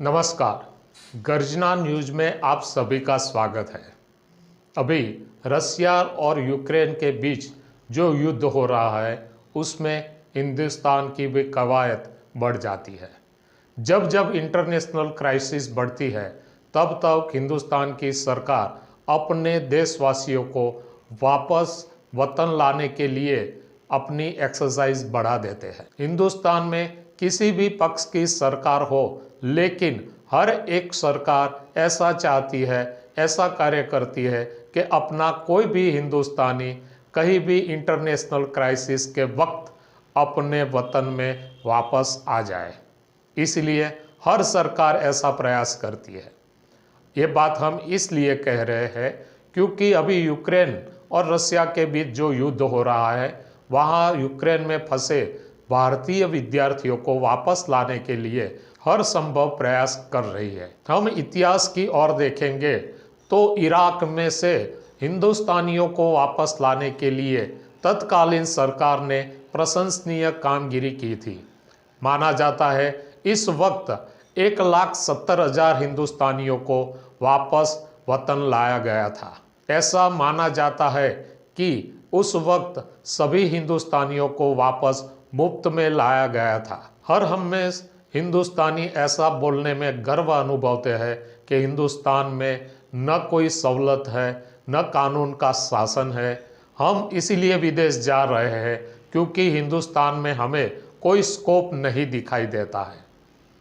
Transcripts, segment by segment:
नमस्कार। गर्जना न्यूज में आप सभी का स्वागत है। अभी रशिया और यूक्रेन के बीच जो युद्ध हो रहा है उसमें हिंदुस्तान की भी कवायद बढ़ जाती है। जब जब इंटरनेशनल क्राइसिस बढ़ती है तब तब हिंदुस्तान की सरकार अपने देशवासियों को वापस वतन लाने के लिए अपनी एक्सरसाइज बढ़ा देते हैं। हिंदुस्तान में किसी भी पक्ष की सरकार हो, लेकिन हर एक सरकार ऐसा चाहती है, ऐसा कार्य करती है कि अपना कोई भी हिंदुस्तानी कहीं भी इंटरनेशनल क्राइसिस के वक्त अपने वतन में वापस आ जाए। इसलिए हर सरकार ऐसा प्रयास करती है। ये बात हम इसलिए कह रहे हैं क्योंकि अभी यूक्रेन और रशिया के बीच जो युद्ध हो रहा है, वहाँ यूक्रेन में फंसे भारतीय विद्यार्थियों को वापस लाने के लिए हर संभव प्रयास कर रही है। हम इतिहास की ओर देखेंगे तो इराक में से हिंदुस्तानियों को वापस लाने के लिए तत्कालीन सरकार ने प्रशंसनीय कामगिरी की थी। माना जाता है इस वक्त 1,70,000 हिंदुस्तानियों को वापस वतन लाया गया था। ऐसा माना जाता है कि उस वक्त सभी हिंदुस्तानियों को वापस मुफ्त में लाया गया था। हर हमेश हिंदुस्तानी ऐसा बोलने में गर्व अनुभवते हैं कि हिंदुस्तान में न कोई सहूलत है, न कानून का शासन है। हम इसीलिए विदेश जा रहे हैं क्योंकि हिंदुस्तान में हमें कोई स्कोप नहीं दिखाई देता है।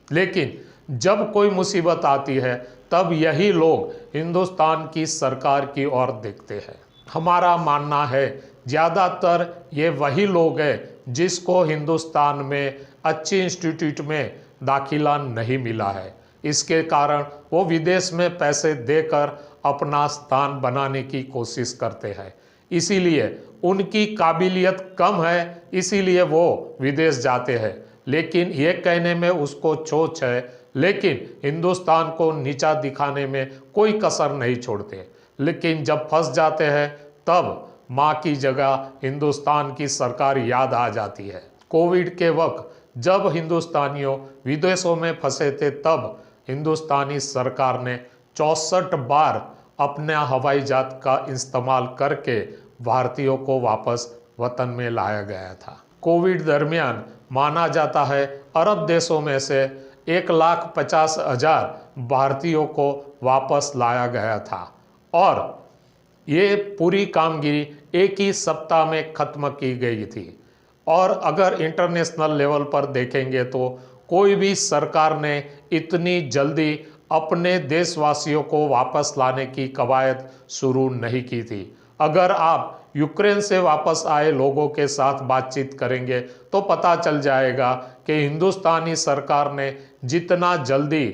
लेकिन जब कोई मुसीबत आती है तब यही लोग हिंदुस्तान की सरकार की ओर देखते हैं। हमारा मानना है ज़्यादातर ये वही लोग हैं जिसको हिंदुस्तान में अच्छी इंस्टीट्यूट में दाखिला नहीं मिला है। इसके कारण वो विदेश में पैसे देकर अपना स्थान बनाने की कोशिश करते हैं। इसीलिए उनकी काबिलियत कम है, इसीलिए वो विदेश जाते हैं। लेकिन ये कहने में उसको चोच है, लेकिन हिंदुस्तान को नीचा दिखाने में कोई कसर नहीं छोड़ते। लेकिन जब फंस जाते हैं तब माँ की जगह हिंदुस्तान की सरकार याद आ जाती है। कोविड के वक्त जब हिंदुस्तानियों विदेशों में फंसे थे तब हिंदुस्तानी सरकार ने 64 बार अपने हवाई जहाज का इस्तेमाल करके भारतीयों को वापस वतन में लाया गया था। कोविड दरमियान माना जाता है अरब देशों में से 1,50,000 भारतीयों को वापस लाया गया था और ये पूरी कामगिरी एक ही सप्ताह में खत्म की गई थी। और अगर इंटरनेशनल लेवल पर देखेंगे तो कोई भी सरकार ने इतनी जल्दी अपने देशवासियों को वापस लाने की कवायद शुरू नहीं की थी। अगर आप यूक्रेन से वापस आए लोगों के साथ बातचीत करेंगे तो पता चल जाएगा कि हिंदुस्तानी सरकार ने जितना जल्दी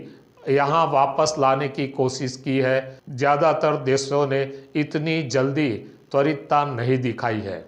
यहाँ वापस लाने की कोशिश की है, ज़्यादातर देशों ने इतनी जल्दी त्वरितता नहीं दिखाई है।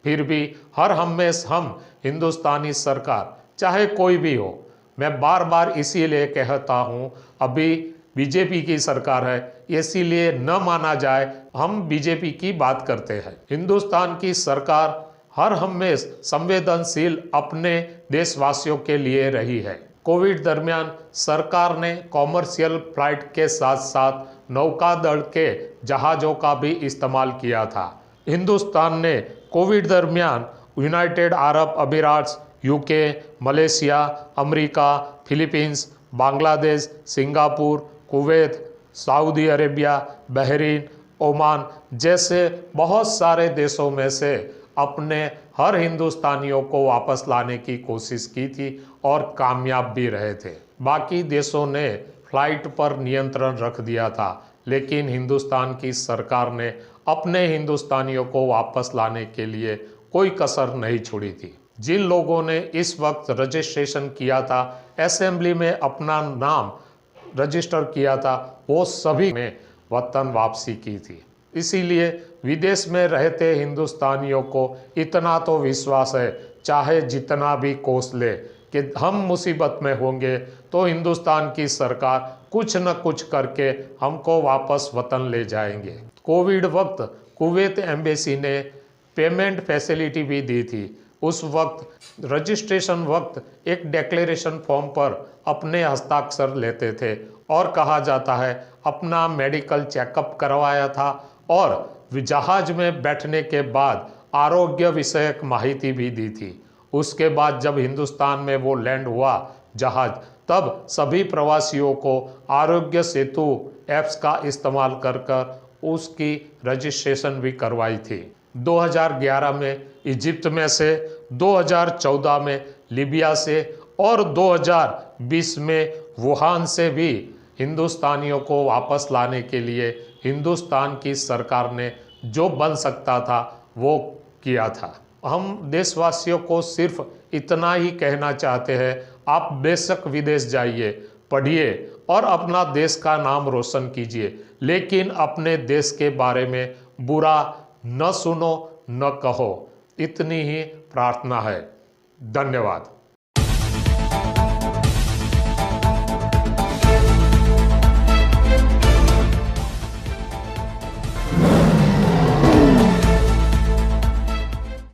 फिर भी हर हमेश हम हिंदुस्तानी सरकार चाहे कोई भी हो, मैं बार बार इसीलिए कहता हूँ अभी बीजेपी की सरकार है, इसीलिए न माना जाए हम बीजेपी की बात करते हैं। हिंदुस्तान की सरकार हर हमेश संवेदनशील अपने देशवासियों के लिए रही है। कोविड दरमियान सरकार ने कॉमर्शियल फ्लाइट के साथ साथ नौकादल के जहाज़ों का भी इस्तेमाल किया था। हिंदुस्तान ने कोविड दरमियान यूनाइटेड अरब अमीरात, UK, Malaysia, America, Philippines, Bangladesh, Singapore, Kuwait, Saudi Arabia, Bahrain, Oman जैसे बहुत सारे देशों में से अपने हर हिंदुस्तानियों को वापस लाने की कोशिश की थी और कामयाब भी रहे थे। बाकी देशों ने फ्लाइट पर नियंत्रण रख दिया था, लेकिन हिंदुस्तान की सरकार ने अपने हिंदुस्तानियों को वापस लाने के लिए कोई कसर नहीं छोड़ी थी। जिन लोगों ने इस वक्त रजिस्ट्रेशन किया था, असेंबली में अपना नाम रजिस्टर किया था, वो सभी ने वतन वापसी की थी। इसीलिए विदेश में रहते हिंदुस्तानियों को इतना तो विश्वास है, चाहे जितना भी कोस ले, कि हम मुसीबत में होंगे तो हिंदुस्तान की सरकार कुछ न कुछ करके हमको वापस वतन ले जाएंगे। कोविड वक्त कुवैत एम्बेसी ने पेमेंट फैसिलिटी भी दी थी। उस वक्त रजिस्ट्रेशन वक्त एक डिक्लेरेशन फॉर्म पर अपने हस्ताक्षर लेते थे और कहा जाता है अपना मेडिकल चेकअप करवाया था और जहाज में बैठने के बाद आरोग्य विषयक माहिती भी दी थी। उसके बाद जब हिंदुस्तान में वो लैंड हुआ जहाज, तब सभी प्रवासियों को आरोग्य सेतु ऐप्स का इस्तेमाल कर उसकी रजिस्ट्रेशन भी करवाई थी। 2011 में इजिप्ट में से, 2014 में लीबिया से और 2020 में वुहान से भी हिंदुस्तानियों को वापस लाने के लिए हिंदुस्तान की सरकार ने जो बन सकता था वो किया था। हम देशवासियों को सिर्फ इतना ही कहना चाहते हैं, आप बेशक विदेश जाइए, पढ़िए और अपना देश का नाम रोशन कीजिए, लेकिन अपने देश के बारे में बुरा न सुनो न कहो। इतनी ही प्रार्थना है। धन्यवाद।